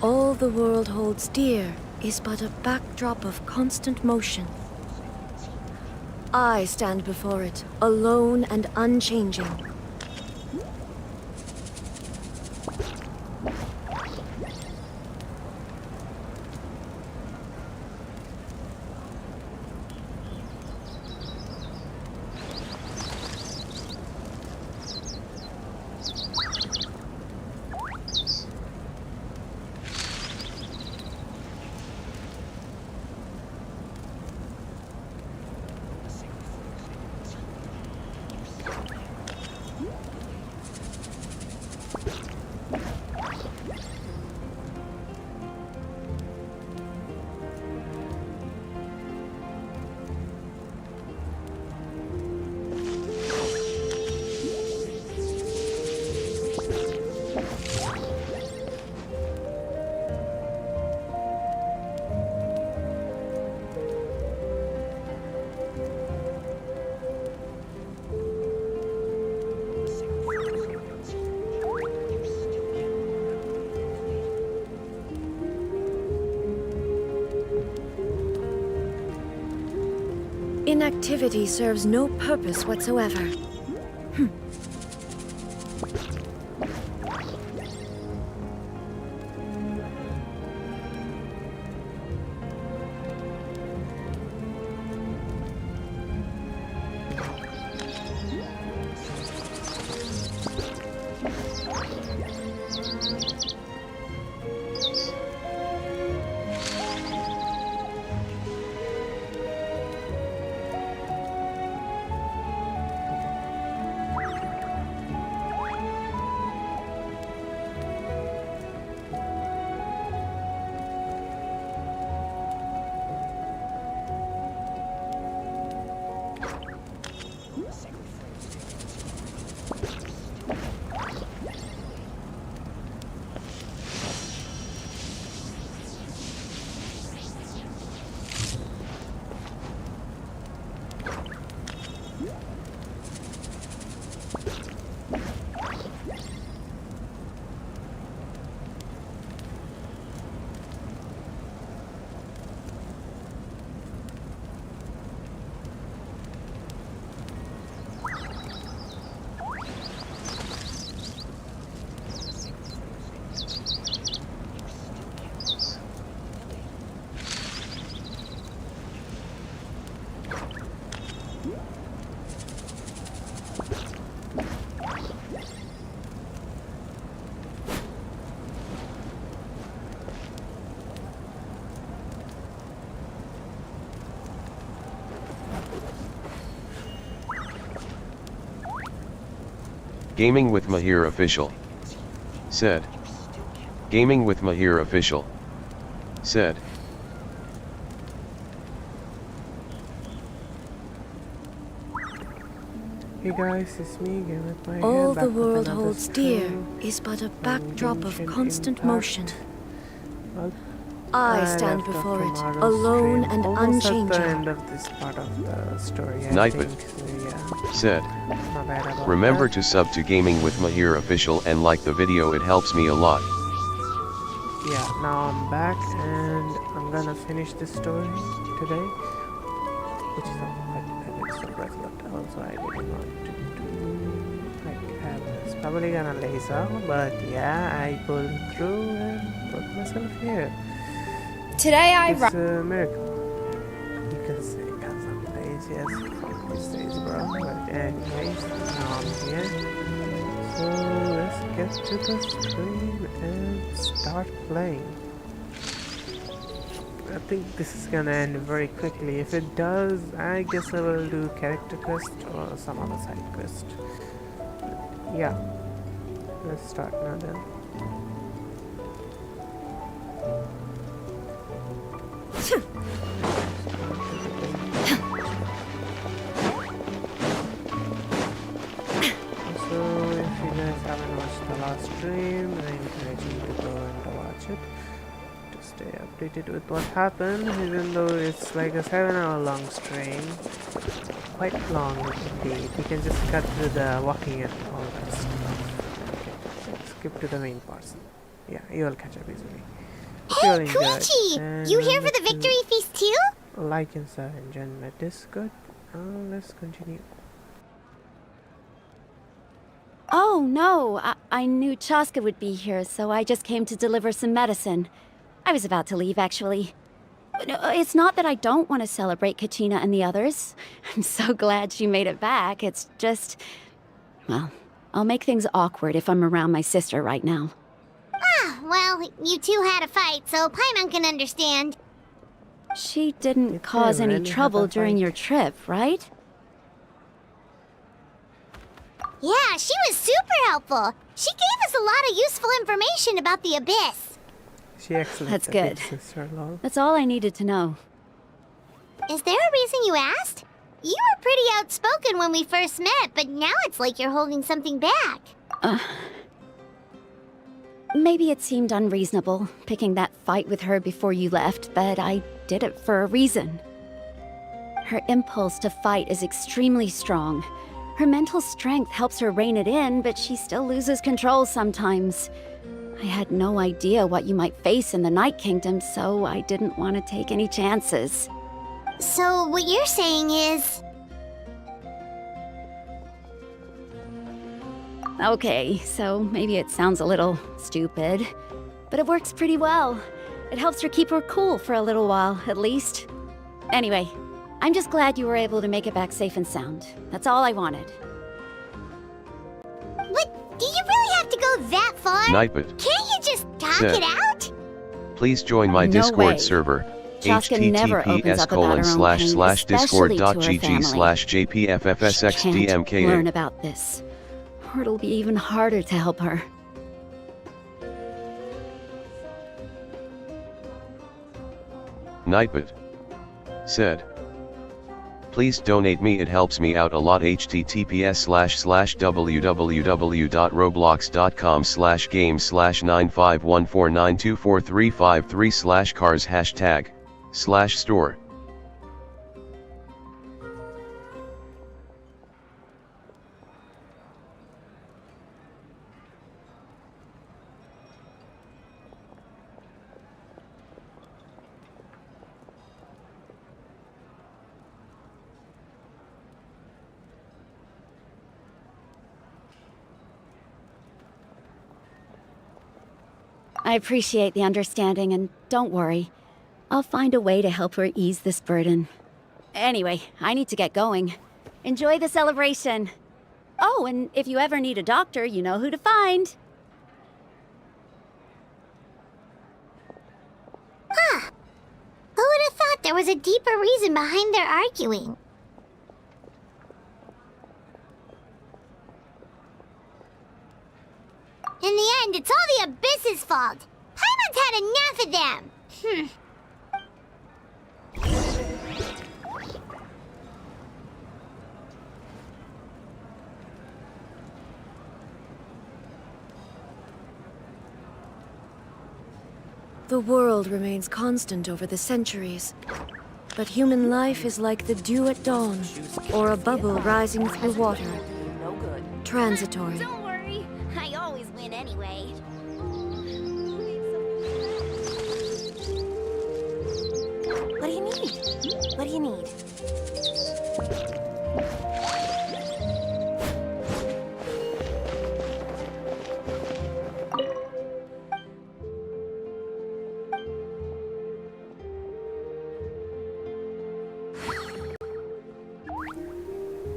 All the world holds dear is but a backdrop of constant motion. I stand before it, alone and unchanging. Inactivity serves no purpose whatsoever. Gaming with Mahir Official. Said. Gaming with Mahir Official. Said. Hey guys, it's me again with my All back the with world another holds dear stream is but a on backdrop of Genshin constant Impact. motion. Well, I I stand left off before it, tomorrow's alone stream, and almost at the unchanging. end of this part of the story, I Nightbit. think. So yeah, Said. my bad about Remember that. to sub to Gaming with Mahir Official and like the video, it helps me a lot. Yeah, now I'm back and I'm gonna finish this story today, which is a bit surprising, but also I didn't want to do. Like, I was probably gonna laze out, but yeah, I pulled through and put myself here. Today I It's a miracle. You can say because I'm lazy as fuck these days, bro. But anyways, now I'm here. So let's get to the stream and start playing. I think this is gonna end very quickly. If it does, I guess I will do character quest or some other side quest. But yeah, let's start now then. So if you guys haven't watched the last stream, I encourage you to go and watch it to stay updated with what happened, even though it's like a 7-hour long stream. Quite long indeed. You can just cut through the walking and all that stuff. Okay, let's skip to the main parts. Yeah, you will catch up easily. Feeling good. Coochie! And You here I'm for the looking- victory feast too? Like and sub and join my Discord. Let's continue. Oh, no. I knew Chaska would be here, so I just came to deliver some medicine. I was about to leave, actually. No, it's not that I don't want to celebrate Kachina and the others. I'm so glad she made it back. It's just... Well, I'll make things awkward if I'm around my sister right now. Ah, well, you two had a fight, so Paimon can understand. She didn't Did they cause any really have trouble a during fight? your trip, right? Yeah, she was super helpful. She gave us a lot of useful information about the Abyss. She excellent. That's at big good. Sister, lol. That's all I needed to know. Is there a reason you asked? You were pretty outspoken when we first met, but now it's like you're holding something back. Maybe it seemed unreasonable, picking that fight with her before you left, but I did it for a reason. Her impulse to fight is extremely strong. Her mental strength helps her rein it in, but she still loses control sometimes. I had no idea what you might face in the Night Kingdom, so I didn't want to take any chances. So what you're saying is... Okay, so maybe it sounds a little stupid, but it works pretty well. It helps her keep her cool for a little while, at least. Anyway, I'm just glad you were able to make it back safe and sound. That's all I wanted. But do you really have to go that far? Nightbot. Can't you just talk Said. it out? Please join my No Discord way. server. Chaska never opens up about her own pain, especially to her family. She can't discord.gg/jpffsxdmkn. learn about this, or it'll be even harder to help her. Nightbot said. Please donate me, it helps me out a lot. https://www.roblox.com/game/95149243533/cars #store. I appreciate the understanding, and don't worry. I'll find a way to help her ease this burden. Anyway, I need to get going. Enjoy the celebration. Oh, and if you ever need a doctor, you know who to find. Who would have thought there was a deeper reason behind their arguing? In the end, it's all the Abyss's fault. Paimon's had enough of them. The world remains constant over the centuries. But human life is like the dew at dawn, or a bubble rising through water. Transitory. Don't worry, I always win anyway. What do you need? What do you need?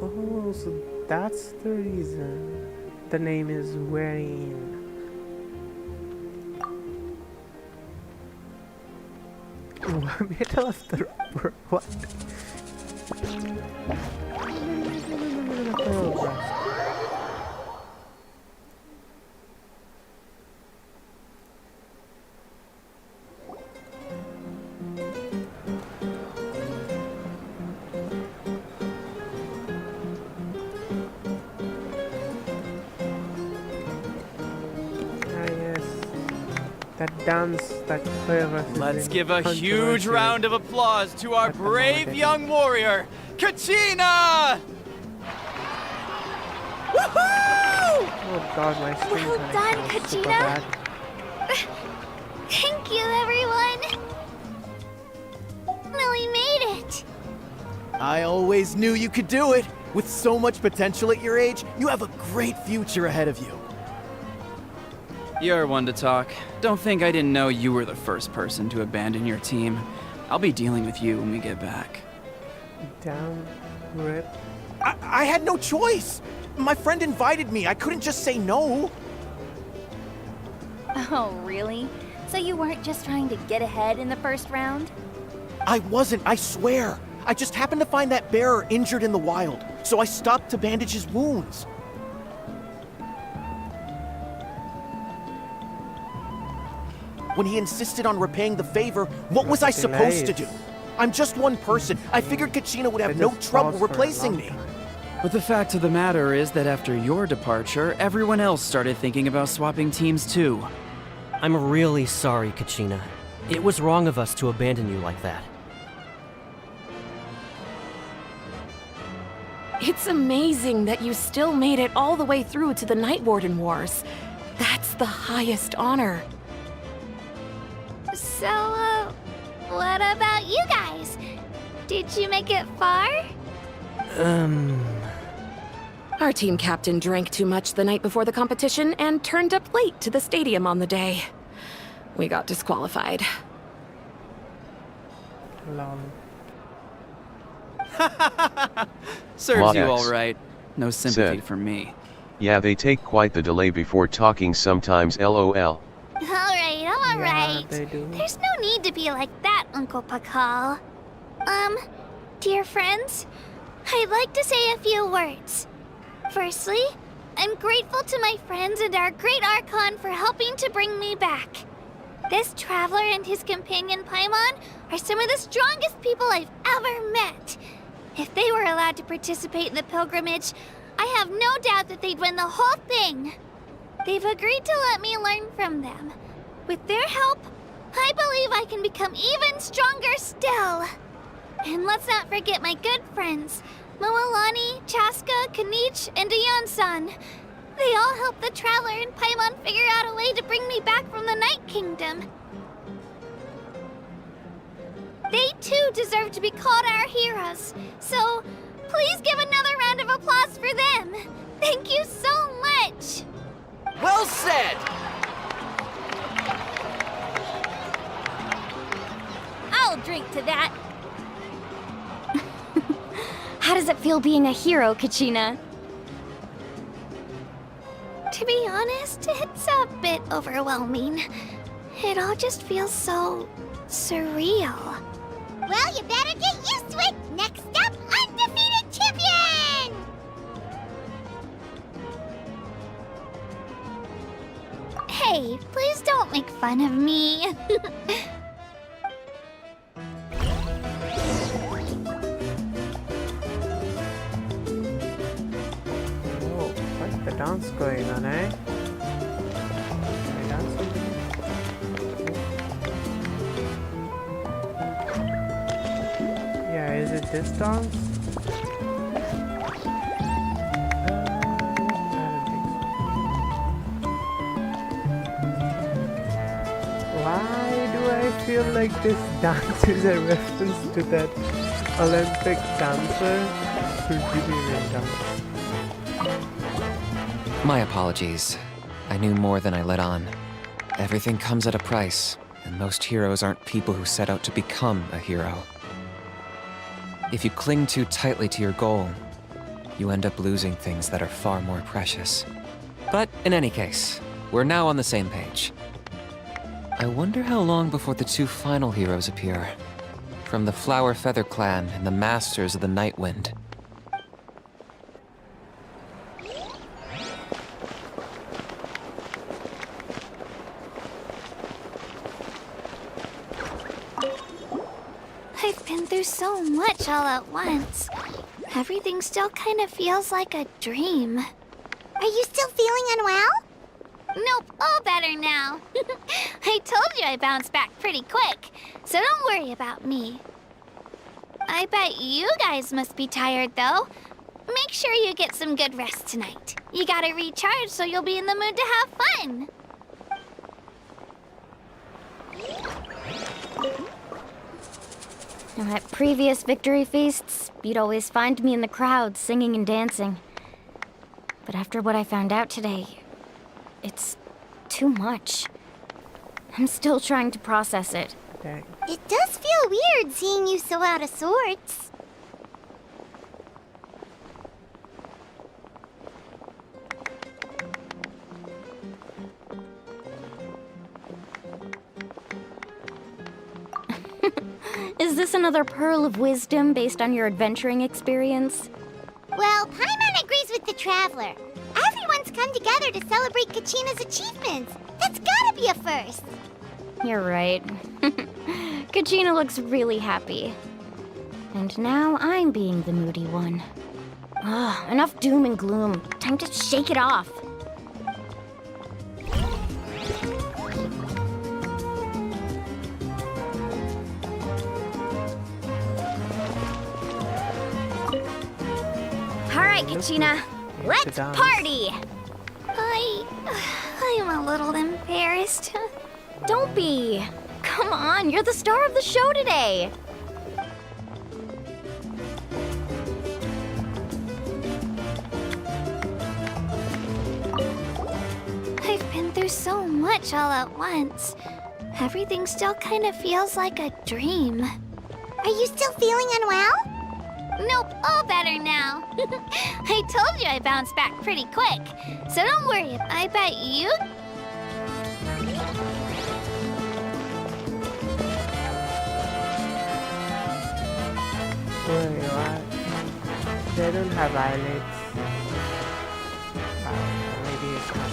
Oh, so that's the reason the name is Wayne. Middle of the rubber. What? That dance, that choreography. Let's give a huge round of applause to our brave young warrior, Kachina! Woohoo! Oh god, my screen Well connection done, is super Kachina. bad. Thank you, everyone. I always knew you could do it. With so much potential at your age, you have a great future ahead of you. You're one to talk. Don't think I didn't know you were the first person to abandon your team. I'll be dealing with you when we get back. Down, rip. I had no choice. My friend invited me. I couldn't just say no. Oh, really? So you weren't just trying to get ahead in the first round? I wasn't, I swear. I just happened to find that bearer injured in the wild, so I stopped to bandage his wounds. When he insisted on repaying the favor, what was I supposed to do? I'm just one person. I figured Kachina would have no trouble replacing me. But the fact of the matter is that after your departure, everyone else started thinking about swapping teams too. I'm really sorry, Kachina. It was wrong of us to abandon you like that. It's amazing that you still made it all the way through to the Night Warden Wars. That's the highest honor. So, what about you guys? Did you make it far? Our team captain drank too much the night before the competition and turned up late to the stadium on the day. We got disqualified. Lol. Serves Mod you X all right. No sympathy said. from me. Yeah, they take quite the delay before talking sometimes, lol. Alright. they do. There's no need to be like that, Uncle Pakal. Dear friends, I'd like to say a few words. Firstly, I'm grateful to my friends and our great Archon for helping to bring me back. This traveler and his companion Paimon are some of the strongest people I've ever met. If they were allowed to participate in the pilgrimage, I have no doubt that they'd win the whole thing. They've agreed to let me learn from them. With their help, I believe I can become even stronger still. And let's not forget my good friends, Moalani, Chaska, Kanich, and Aeon-san. They all helped the Traveler and Paimon figure out a way to bring me back from the Night Kingdom. They too deserve to be called our heroes, so please give another round of applause for them. Thank you so much! Well said! I'll drink to that. How does it feel being a hero, Kachina? To be honest, it's a bit overwhelming. It all just feels so surreal. Well, you better get used to it! Next up, undefeated champion! Hey, please don't make fun of me. Oh, what's the dance going on, eh? Can I dance with you? Yeah, is it this dance? I don't think so. Why do I feel like this dance is a reference to that Olympic dancer who didn't dance? My apologies. I knew more than I let on. Everything comes at a price, and most heroes aren't people who set out to become a hero. If you cling too tightly to your goal, you end up losing things that are far more precious. But in any case, we're now on the same page. I wonder how long before the two final heroes appear. From the Flower Feather Clan and the Masters of the Night Wind. I've been through so much all at once. Everything still kind of feels like a dream. Are you still feeling unwell? Nope, all better now. I told you I bounced back pretty quick, so don't worry about me. I bet you guys must be tired, though. Make sure you get some good rest tonight. You gotta recharge so you'll be in the mood to have fun. Now, at previous victory feasts, you'd always find me in the crowd singing and dancing. But after what I found out today, it's too much. I'm still trying to process it. Dang. It does feel weird seeing you so out of sorts. Is this another pearl of wisdom based on your adventuring experience? Well, Paimon agrees with the Traveler. Everyone's come together to celebrate Kachina's achievements. That's gotta be a first. You're right. Kachina looks really happy. And now I'm being the moody one. Ugh, enough doom and gloom. Time to shake it off. Alright, Kachina. Let's party! I'm a little embarrassed. Don't be. Come on, you're the star of the show today. I've been through so much all at once. Everything still kind of feels like a dream. Are you still feeling unwell? Nope, all better now. I told you I bounced back pretty quick, so don't worry. I bet you... Wait, what? They don't have eyelids. Maybe it's not.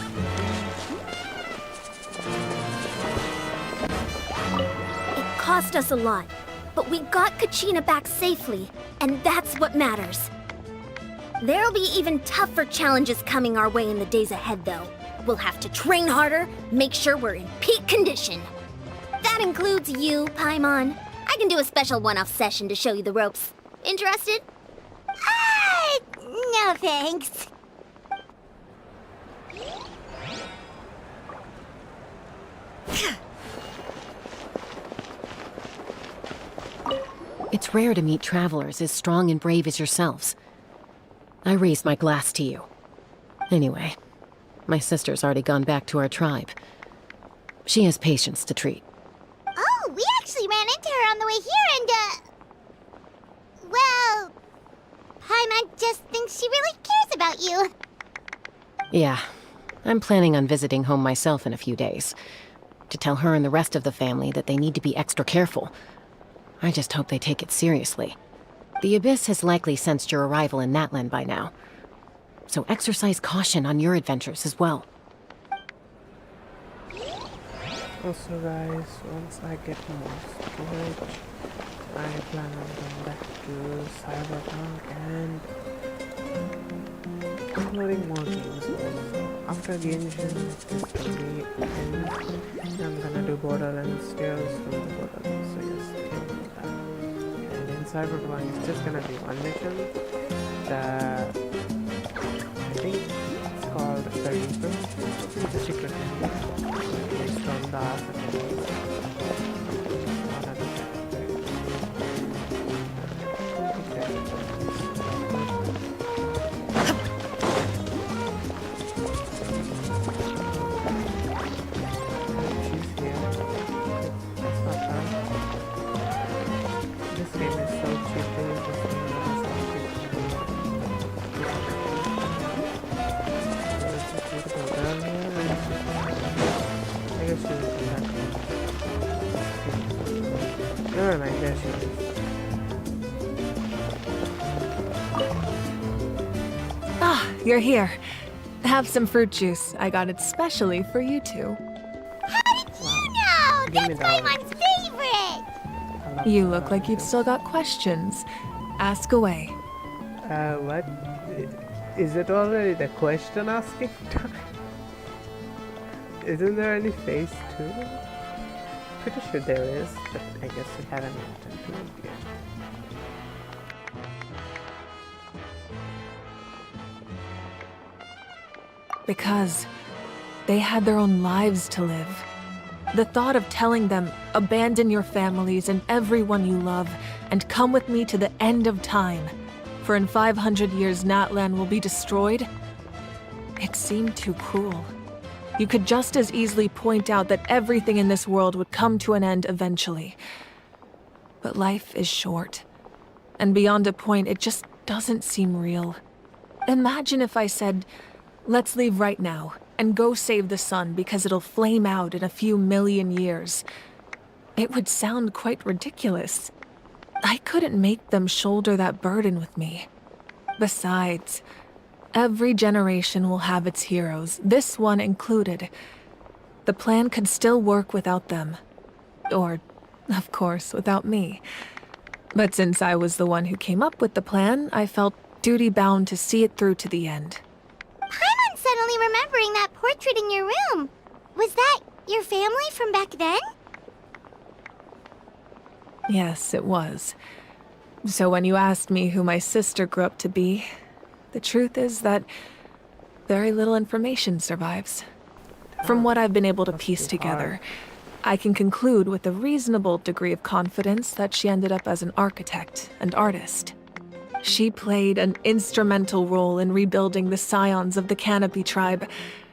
It cost us a lot, but we got Kachina back safely, and that's what matters. There'll be even tougher challenges coming our way in the days ahead, though. We'll have to train harder, make sure we're in peak condition. That includes you, Paimon. I can do a special one-off session to show you the ropes. Interested? No thanks. It's rare to meet travelers as strong and brave as yourselves. I raise my glass to you. Anyway, my sister's already gone back to our tribe. She has patients to treat. Oh, we actually ran into her on the way here and, well, Paimon just thinks she really cares about you. Yeah, I'm planning on visiting home myself in a few days. To tell her and the rest of the family that they need to be extra careful. I just hope they take it seriously. The Abyss has likely sensed your arrival in Natlan by now. So exercise caution on your adventures as well. Also guys, once I get more storage, I plan on going back to Cyberpunk and uploading more games also. After Genshin, this will be end. I'm gonna do Borderlands still, so Borderlands, so yes, do that. And in Cyberpunk, it's just gonna be one mission. I think it's called the Reaper. It's a secret mission. Based on the never mind, there she is. Ah, you're here. Have some fruit juice. I got it specially for you two. How did you know? That's Paimon's favorite! You look like you've still got questions. Ask away. What? Is it already the question asking time? Isn't there any phase 2? Pretty sure there is, but I guess we haven't gotten to it yet. Because they had their own lives to live. The thought of telling them, abandon your families and everyone you love, and come with me to the end of time. For in 500 years, Natlan will be destroyed? It seemed too cruel. You could just as easily point out that everything in this world would come to an end eventually. But life is short. And beyond a point, it just doesn't seem real. Imagine if I said, let's leave right now and go save the sun because it'll flame out in a few million years. It would sound quite ridiculous. I couldn't make them shoulder that burden with me. Besides, every generation will have its heroes, this one included. The plan could still work without them. Or, of course, without me. But since I was the one who came up with the plan, I felt duty-bound to see it through to the end. I'm suddenly remembering that portrait in your room. Was that your family from back then? Yes, it was. So when you asked me who my sister grew up to be, the truth is that very little information survives. From what I've been able to piece together, I can conclude with a reasonable degree of confidence that she ended up as an architect and artist. She played an instrumental role in rebuilding the scions of the Canopy tribe,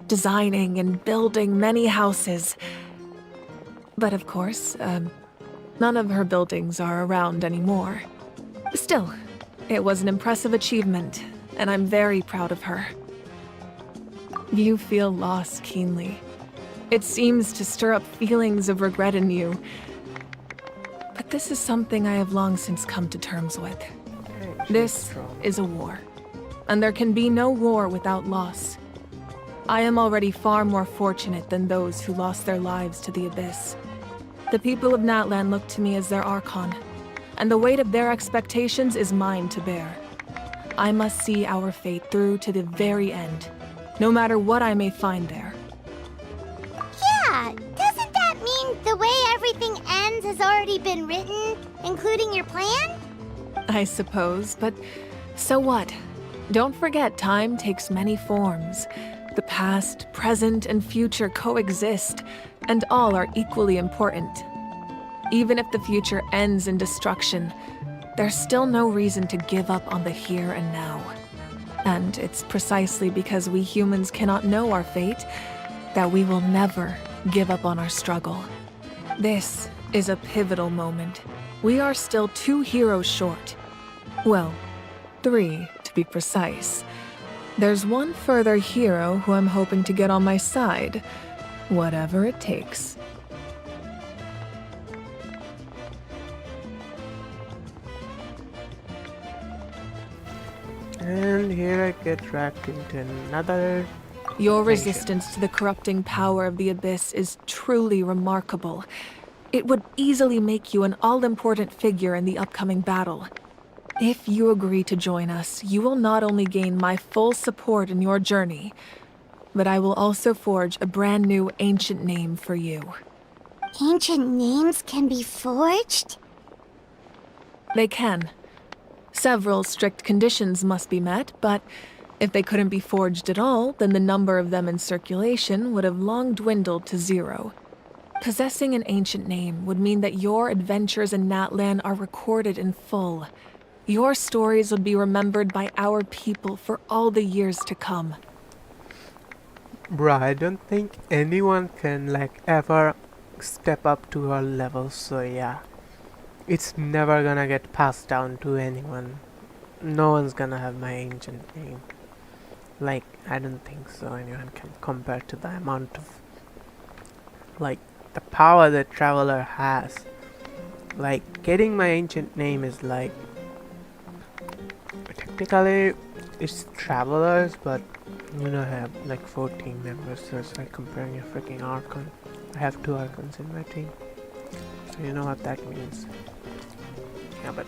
designing and building many houses. But of course, none of her buildings are around anymore. Still, it was an impressive achievement, and I'm very proud of her. You feel loss keenly. It seems to stir up feelings of regret in you. But this is something I have long since come to terms with. This is a war, and there can be no war without loss. I am already far more fortunate than those who lost their lives to the Abyss. The people of Natlan look to me as their Archon, and the weight of their expectations is mine to bear. I must see our fate through to the very end, no matter what I may find there. Yeah, doesn't that mean the way everything ends has already been written, including your plan? I suppose, but so what? Don't forget, time takes many forms. The past, present, and future coexist, and all are equally important. Even if the future ends in destruction, there's still no reason to give up on the here and now. And it's precisely because we humans cannot know our fate that we will never give up on our struggle. This is a pivotal moment. We are still 2 heroes short. Well, 3 to be precise. There's one further hero who I'm hoping to get on my side, whatever it takes. And here I get dragged into another... Your resistance to the corrupting power of the Abyss is truly remarkable. It would easily make you an all-important figure in the upcoming battle. If you agree to join us, you will not only gain my full support in your journey, but I will also forge a brand new ancient name for you. Ancient names can be forged? They can. Several strict conditions must be met, but if they couldn't be forged at all, then the number of them in circulation would have long dwindled to 0. Possessing an ancient name would mean that your adventures in Natlan are recorded in full. Your stories would be remembered by our people for all the years to come. Bruh, I don't think anyone can ever step up to her level, so yeah. It's never gonna get passed down to anyone. No one's gonna have my ancient name. I don't think so anyone can compare to the amount of the power that Traveler has. Getting my ancient name is technically it's Travelers, but I have 14 members, so it's like comparing a freaking Archon. I have 2 Archons in my team, so you know what that means. Yeah, but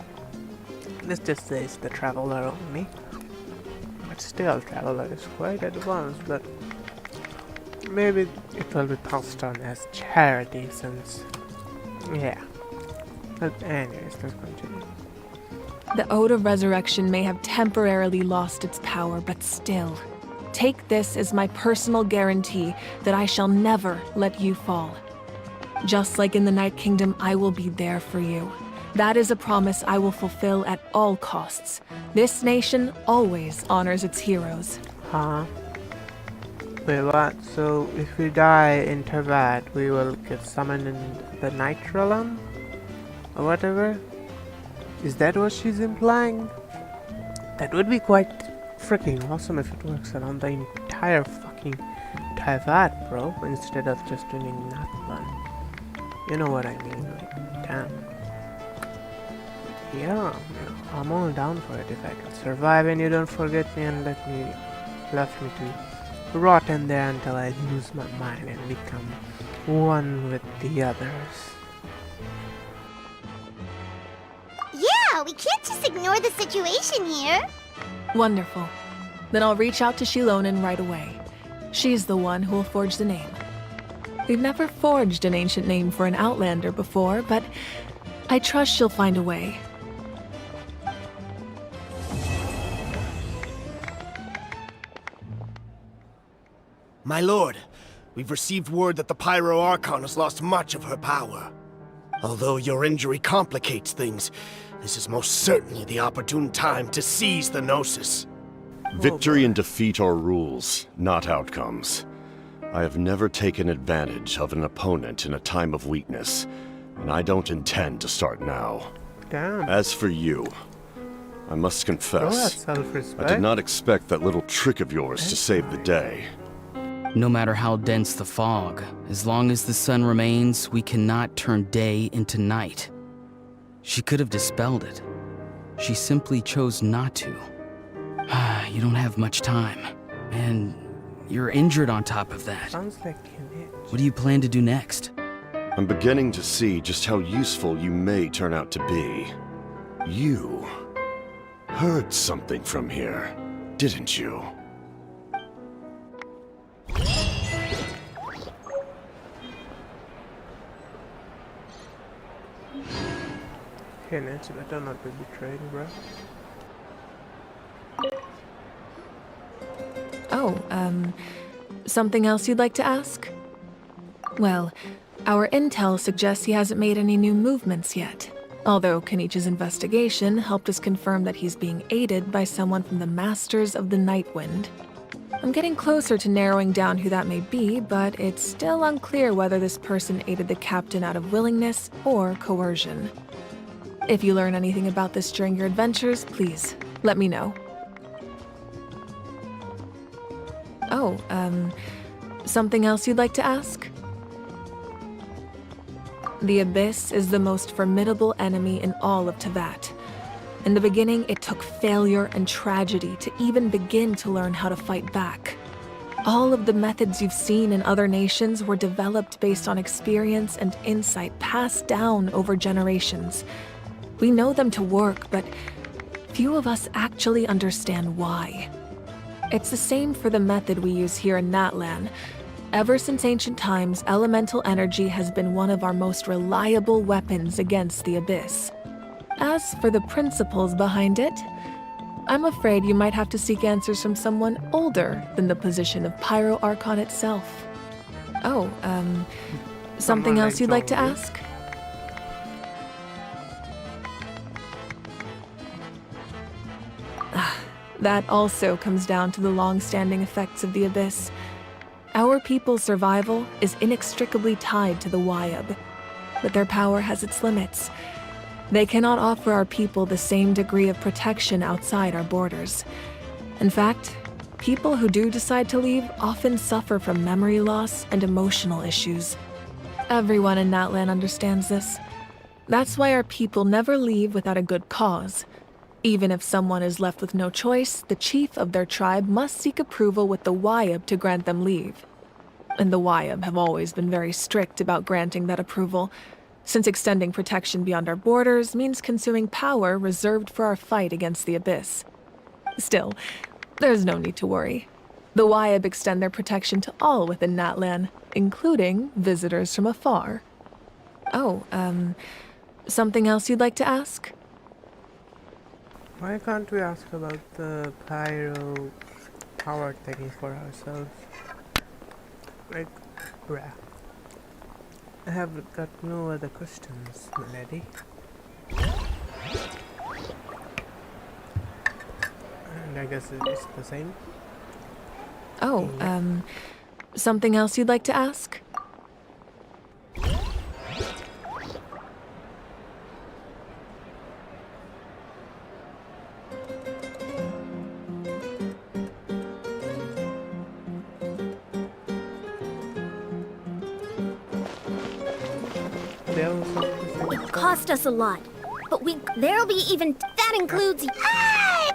let's just say it's the Traveler only. But still, Traveler is quite advanced, but maybe it will be passed on as charity since... yeah. But anyways, let's continue. The Ode of Resurrection may have temporarily lost its power, but still, take this as my personal guarantee that I shall never let you fall. Just like in the Night Kingdom, I will be there for you, That is a promise I will fulfill at all costs. This nation always honors its heroes. Huh? Wait, what? So if we die in Teyvat, we will get summoned in the Natlan? Or whatever? Is that what she's implying? That would be quite freaking awesome if it works around the entire fucking Teyvat, bro, instead of just doing Natlan. You know what I mean, like, damn. Yeah, I'm all down for it if I can survive and you don't forget me and left me to rot in there until I lose my mind and become one with the others. Yeah, we can't just ignore the situation here. Wonderful. Then I'll reach out to Shilonen right away. She's the one who will forge the name. We've never forged an ancient name for an Outlander before, but I trust she'll find a way. My lord, we've received word that the Pyro Archon has lost much of her power. Although your injury complicates things, this is most certainly the opportune time to seize the Gnosis. Victory and defeat are rules, not outcomes. I have never taken advantage of an opponent in a time of weakness, and I don't intend to start now. Damn. As for you, I must confess, I self-respect. did not expect that little trick of yours to save the day. No matter how dense the fog, as long as the sun remains, we cannot turn day into night. She could have dispelled it. She simply chose not to. You don't have much time, and you're injured on top of that. Sounds like an itch. What do you plan to do next? I'm beginning to see just how useful you may turn out to be. You heard something from here, didn't you? Hey, Nancy, better not be betrayed, bro. Oh, something else you'd like to ask? Well, our intel suggests he hasn't made any new movements yet. Although Kenichi's investigation helped us confirm that he's being aided by someone from the Masters of the Nightwind. I'm getting closer to narrowing down who that may be, but it's still unclear whether this person aided the captain out of willingness or coercion. If you learn anything about this during your adventures, please let me know. Oh, something else you'd like to ask? The Abyss is the most formidable enemy in all of Teyvat. In the beginning, it took failure and tragedy to even begin to learn how to fight back. All of the methods you've seen in other nations were developed based on experience and insight passed down over generations. We know them to work, but few of us actually understand why. It's the same for the method we use here in Natlan. Ever since ancient times, elemental energy has been one of our most reliable weapons against the Abyss. As for the principles behind it, I'm afraid you might have to seek answers from someone older than the position of Pyro Archon itself. Oh, something else you'd like to ask? That also comes down to the long-standing effects of the Abyss. Our people's survival is inextricably tied to the Wyab, but their power has its limits. They cannot offer our people the same degree of protection outside our borders. In fact, people who do decide to leave often suffer from memory loss and emotional issues. Everyone in Natlan understands this. That's why our people never leave without a good cause. Even if someone is left with no choice, the chief of their tribe must seek approval with the Wyab to grant them leave. And the Wyab have always been very strict about granting that approval, since extending protection beyond our borders means consuming power reserved for our fight against the Abyss. Still, there's no need to worry. The Wyab extend their protection to all within Natlan, including visitors from afar. Oh, something else you'd like to ask? Why can't we ask about the pyro power thing for ourselves? Like, bruh. I have got no other questions, my lady. And I guess it's the same. Oh, something else you'd like to ask? It cost us a lot, but there'll be even, that includes, ah!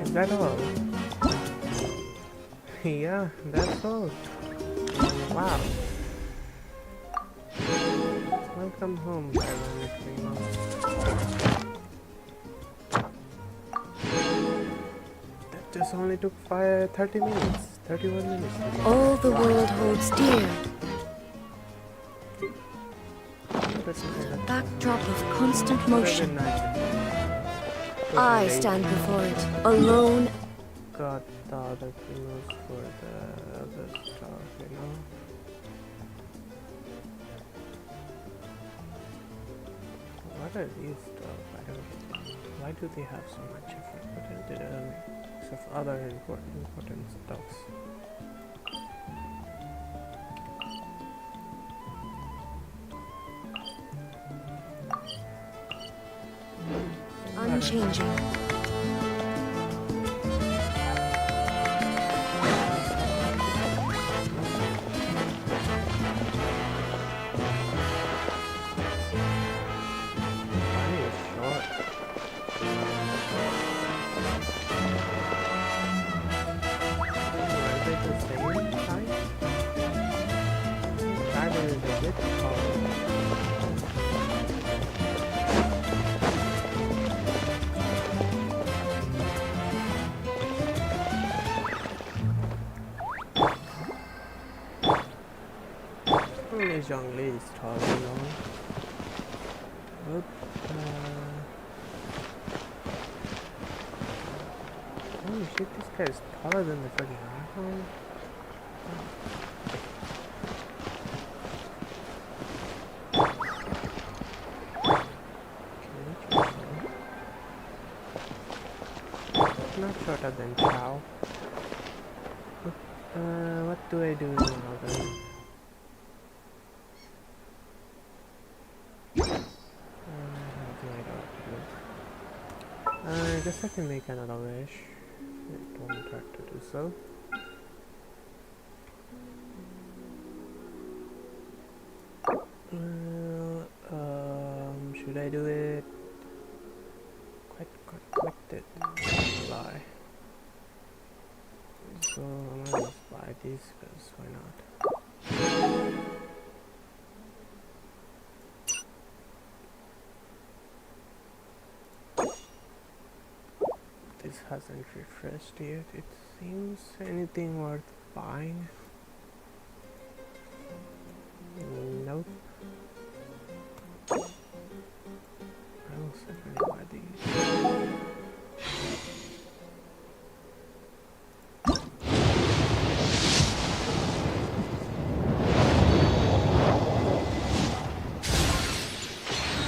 Is that all? Yeah, that's all. Wow. Welcome home, ironically enough. That just only took 30 minutes. 31 minutes. All the world holds dear. A backdrop of constant motion. I stand before it, alone. Got the other clues for the other stuff, you know. What are these stuff? I don't get them. Why do they have so much effort put into them? Of other important stuffs. Unchanging. Zhongli is tall, you know. Oop, holy shit, this guy is taller than the freaking Archon. Not shorter than Chow. What do I do now then? I guess I can make another wish. It won't try to do so. Should I do it? Quite conflicted. Lie. So I'm gonna just buy these because why not? This hasn't refreshed yet. It seems anything worth buying. Nope. I will certainly buy these.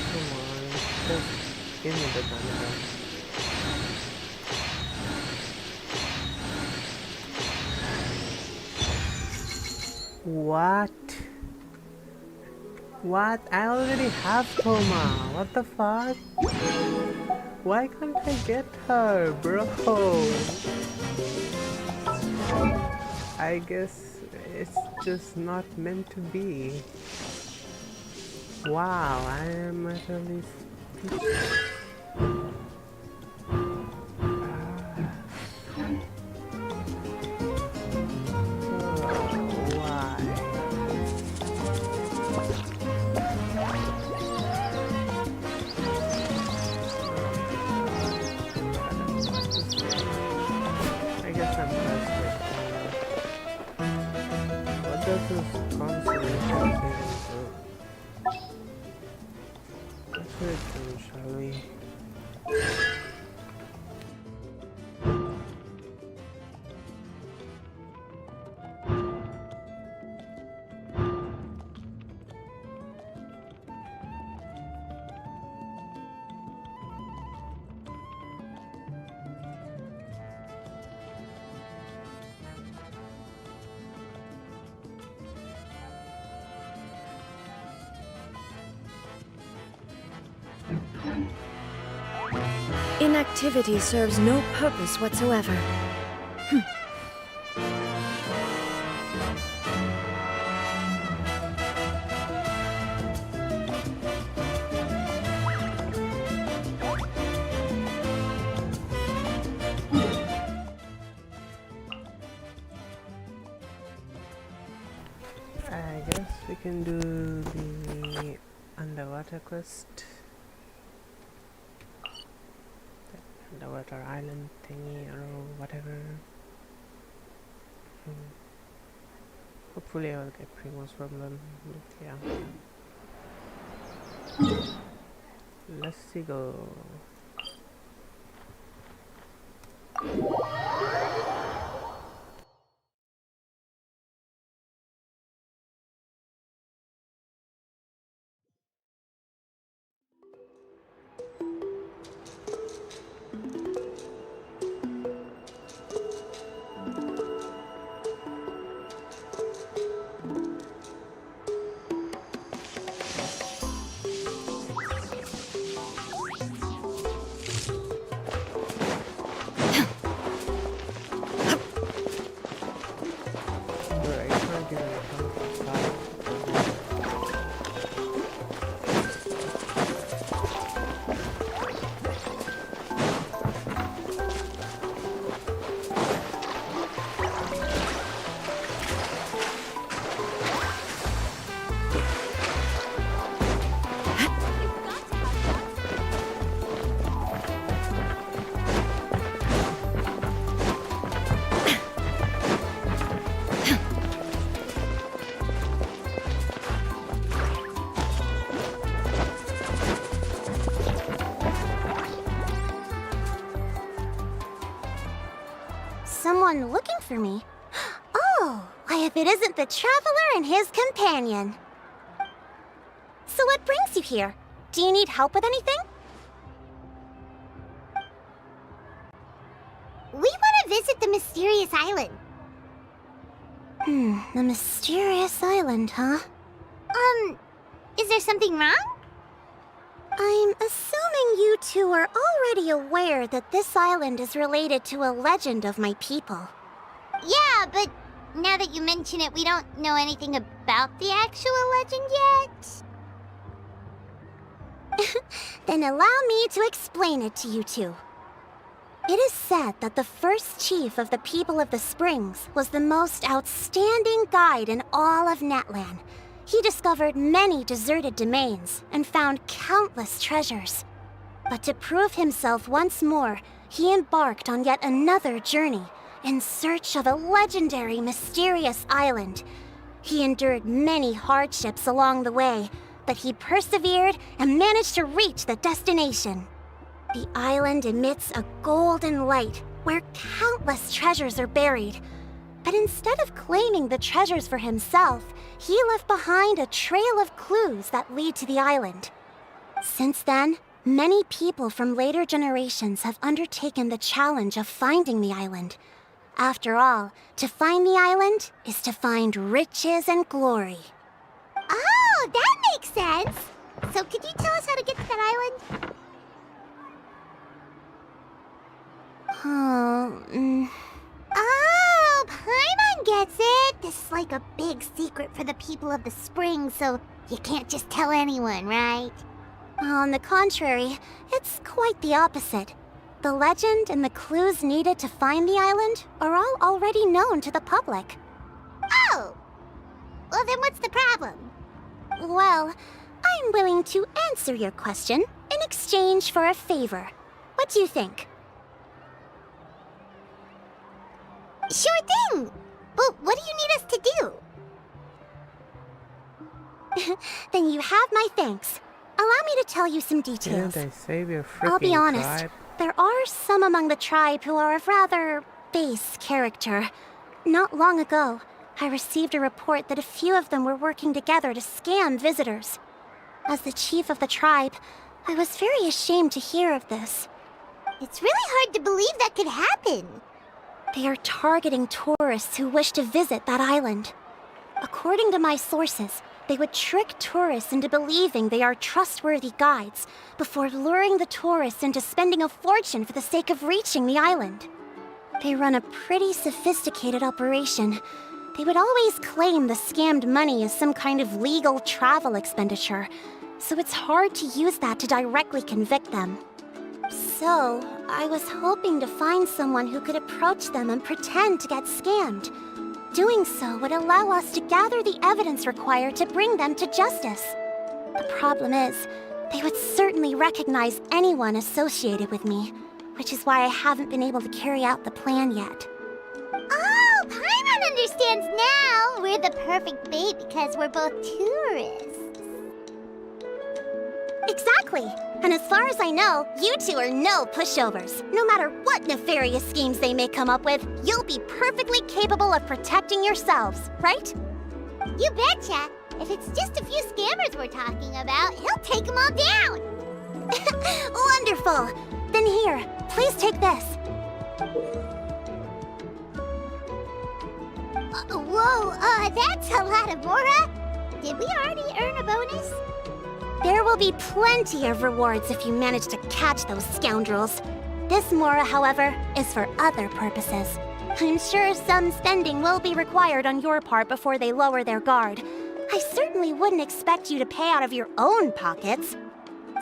Come on, just give me the dynamite. What? What? I already have Toma. What the fuck? Why can't I get her, bro? I guess it's just not meant to be. Wow, I am utterly speechless. Shall we? Inactivity serves no purpose whatsoever. I guess we can do the underwater quest. The underwater island thingy or whatever. Hopefully I will get Primo's from them. Yeah. Let's see go. Someone looking for me? Oh, why if it isn't the Traveler and his companion. So what brings you here? Do you need help with anything? We want to visit the mysterious island. The mysterious island, huh? Is there something wrong? I'm assuming you two are already aware that this island is related to a legend of my people. Yeah, but now that you mention it, we don't know anything about the actual legend yet. Then allow me to explain it to you two. It is said that the first chief of the people of the Springs was the most outstanding guide in all of Natlan. He discovered many deserted domains and found countless treasures. But to prove himself once more, he embarked on yet another journey in search of a legendary, mysterious island. He endured many hardships along the way, but he persevered and managed to reach the destination. The island emits a golden light where countless treasures are buried. But instead of claiming the treasures for himself, he left behind a trail of clues that lead to the island. Since then, many people from later generations have undertaken the challenge of finding the island. After all, to find the island is to find riches and glory. Oh, that makes sense. So could you tell us how to get to that island? Oh, Paimon gets it! This is like a big secret for the people of the spring, so you can't just tell anyone, right? On the contrary, it's quite the opposite. The legend and the clues needed to find the island are all already known to the public. Oh! Well, then what's the problem? Well, I'm willing to answer your question in exchange for a favor. What do you think? Sure thing! But what do you need us to do? Then you have my thanks. Allow me to tell you some details. Didn't I save your freaking I'll be honest, tribe? there are some among the tribe who are of rather base character. Not long ago, I received a report that a few of them were working together to scam visitors. As the chief of the tribe, I was very ashamed to hear of this. It's really hard to believe that could happen. They are targeting tourists who wish to visit that island. According to my sources, They would trick tourists into believing they are trustworthy guides before luring the tourists into spending a fortune for the sake of reaching the island. They run a pretty sophisticated operation. They would always claim the scammed money is some kind of legal travel expenditure, so it's hard to use that to directly convict them. So, I was hoping to find someone who could approach them and pretend to get scammed. Doing so would allow us to gather the evidence required to bring them to justice. The problem is, they would certainly recognize anyone associated with me, which is why I haven't been able to carry out the plan yet. Oh, Paimon understands now! We're the perfect bait because we're both tourists. Exactly! And as far as I know, you two are no pushovers. No matter what nefarious schemes they may come up with, you'll be perfectly capable of protecting yourselves, right? You betcha! If it's just a few scammers we're talking about, he'll take them all down! Wonderful! Then here, please take this. Whoa, that's a lot of Mora! Did we already earn a bonus? There will be plenty of rewards if you manage to catch those scoundrels. This Mora, however, is for other purposes. I'm sure some spending will be required on your part before they lower their guard. I certainly wouldn't expect you to pay out of your own pockets.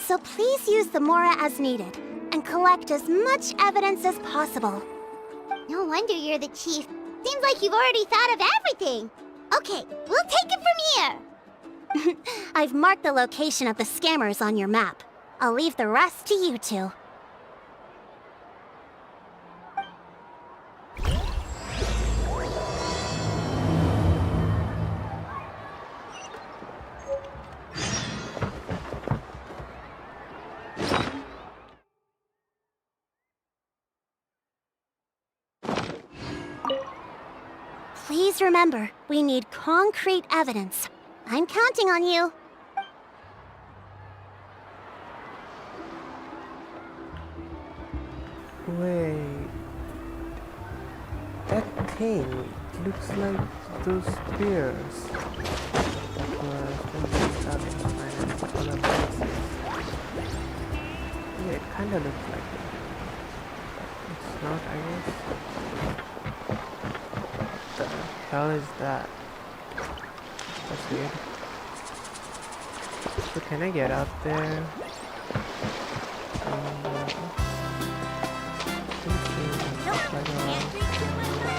So please use the Mora as needed, and collect as much evidence as possible. No wonder you're the chief. Seems like you've already thought of everything. Okay, we'll take it from here. I've marked the location of the scammers on your map. I'll leave the rest to you two. Please remember, we need concrete evidence. I'm counting on you. Wait. That thing looks like those spears that were other places. Yeah, it kinda looks like it. But it's not, I guess. What the hell is that? That's weird. So can I get up there?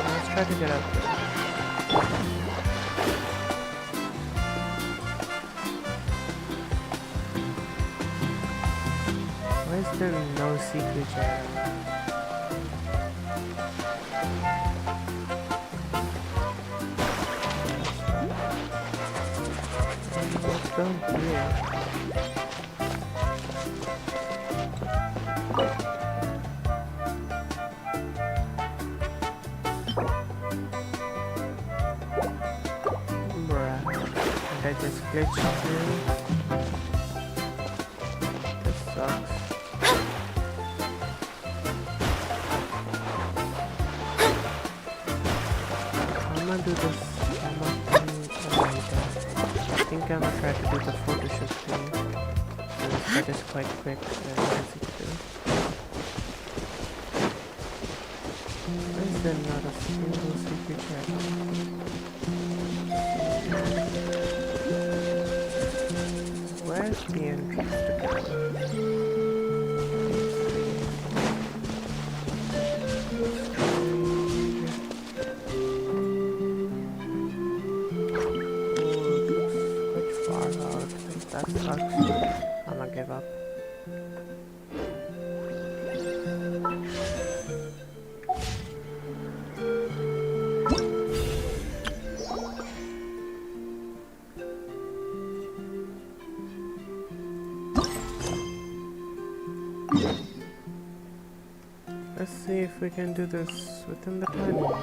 Let's try to get up there. Why is there no secret area? Let's go here. I just glitched through. This sucks. I'm gonna do this. I'm not doing it later. I think I'm gonna try to do the photo shoot thing. Since that is quite quick and easy to do. Why is there not a single secret area? Where's the entrance to go? Oh, it looks quite far out. That sucks. I'm gonna give up. Let's see if we can do this within the time limit.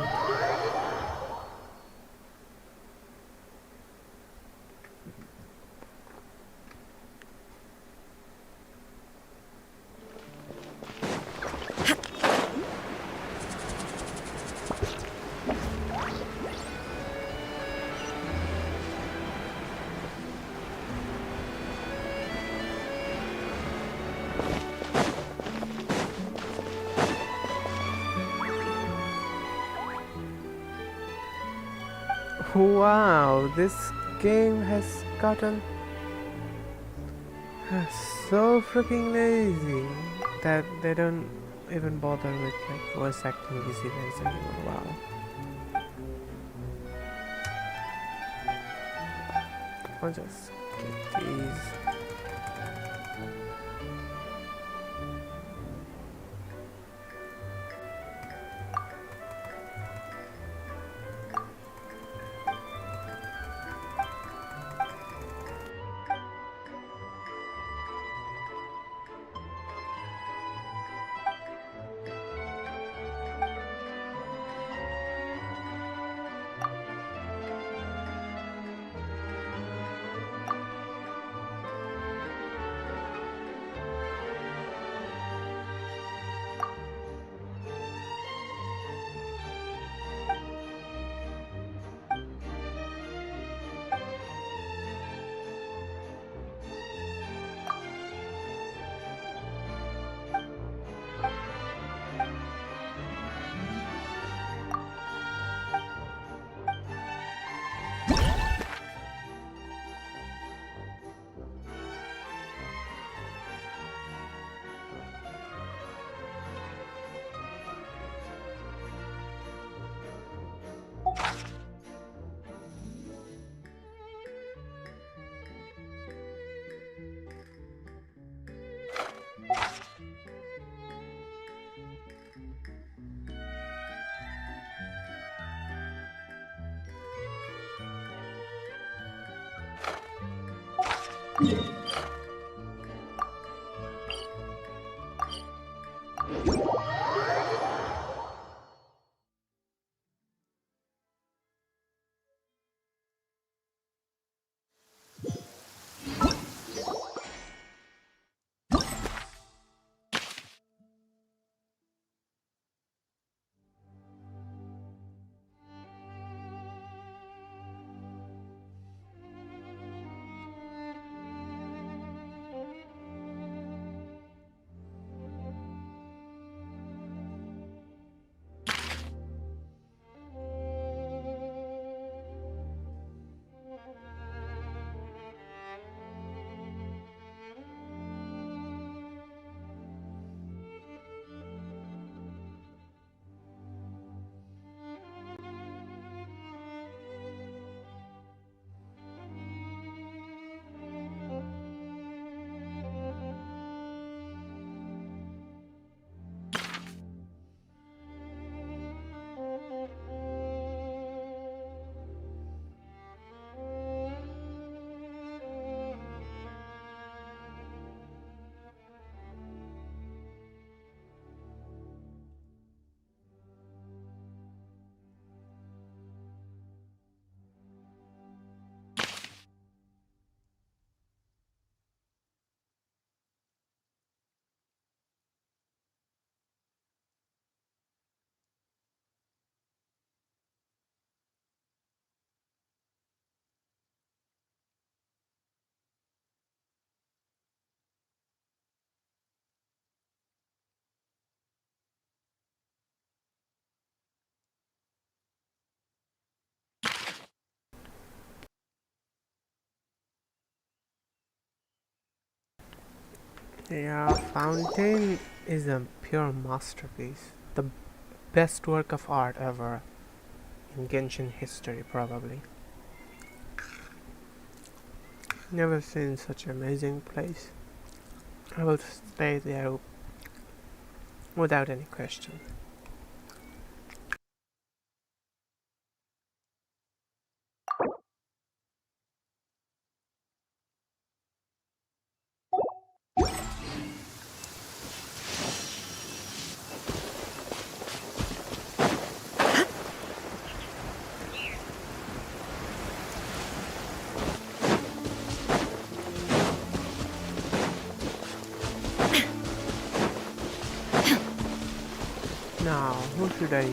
Wow, this game has gotten so freaking lazy that they don't even bother with like voice acting these events anymore. Wow. I'll just get these. Yeah, Fountain is a pure masterpiece. The best work of art ever in Genshin history, probably. Never seen such an amazing place. I will stay there without any question. Now, who should I use?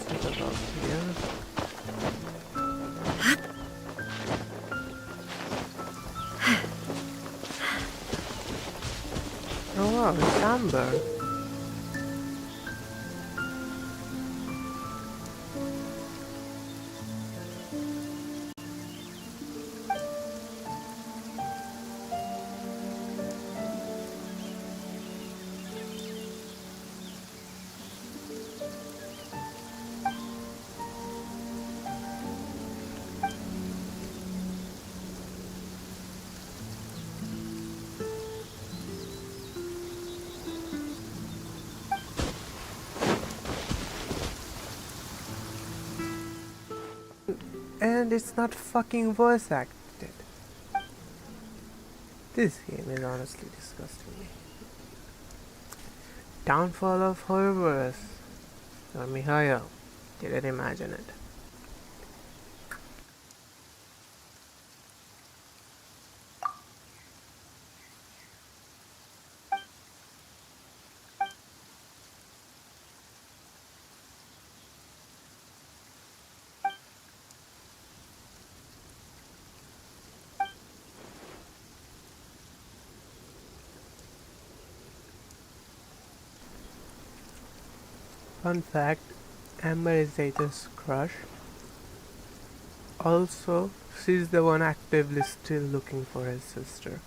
Set it up here. Oh wow, it's Amber. And it's not fucking voice acted. This game is honestly disgusting me. Downfall of Horrorverse. Or Mihail. Didn't imagine it. Fun fact, Amber is Zeta's crush. Also, she's the one actively still looking for his sister.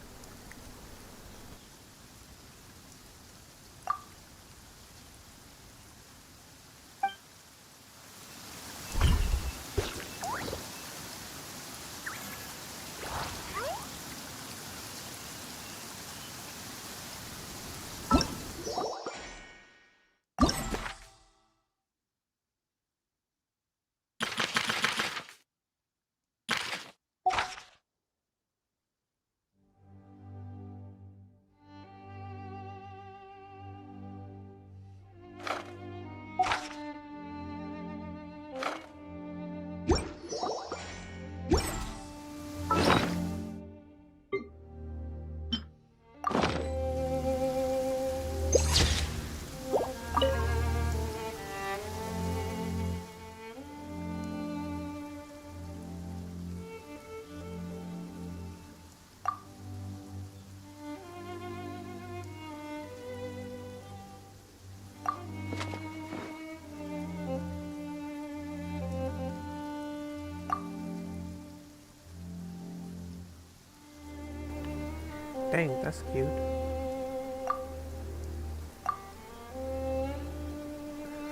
Dang, that's cute.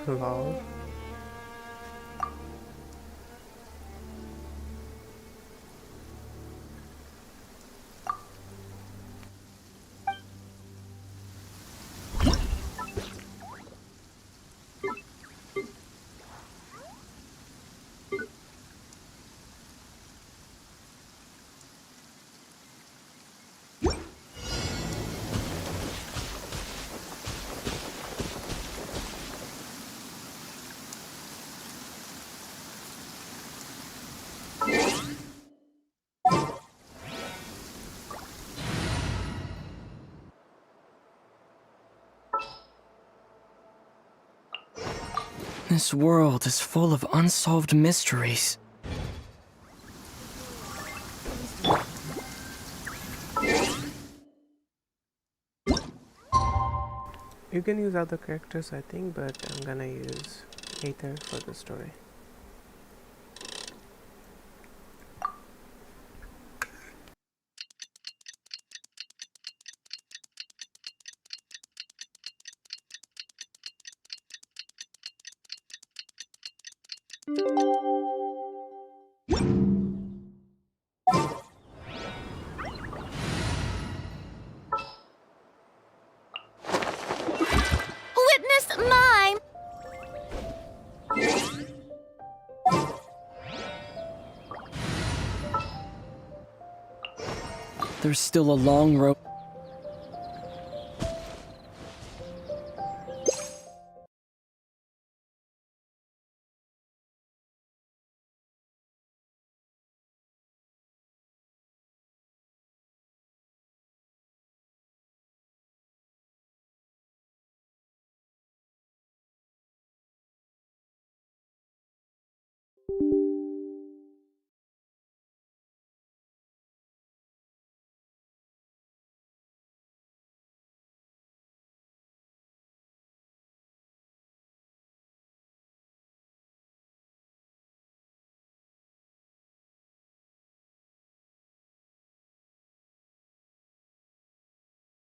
Lol. This world is full of unsolved mysteries. You can use other characters, I think, but I'm gonna use Aether for the story. Witness mine! There's still a long road.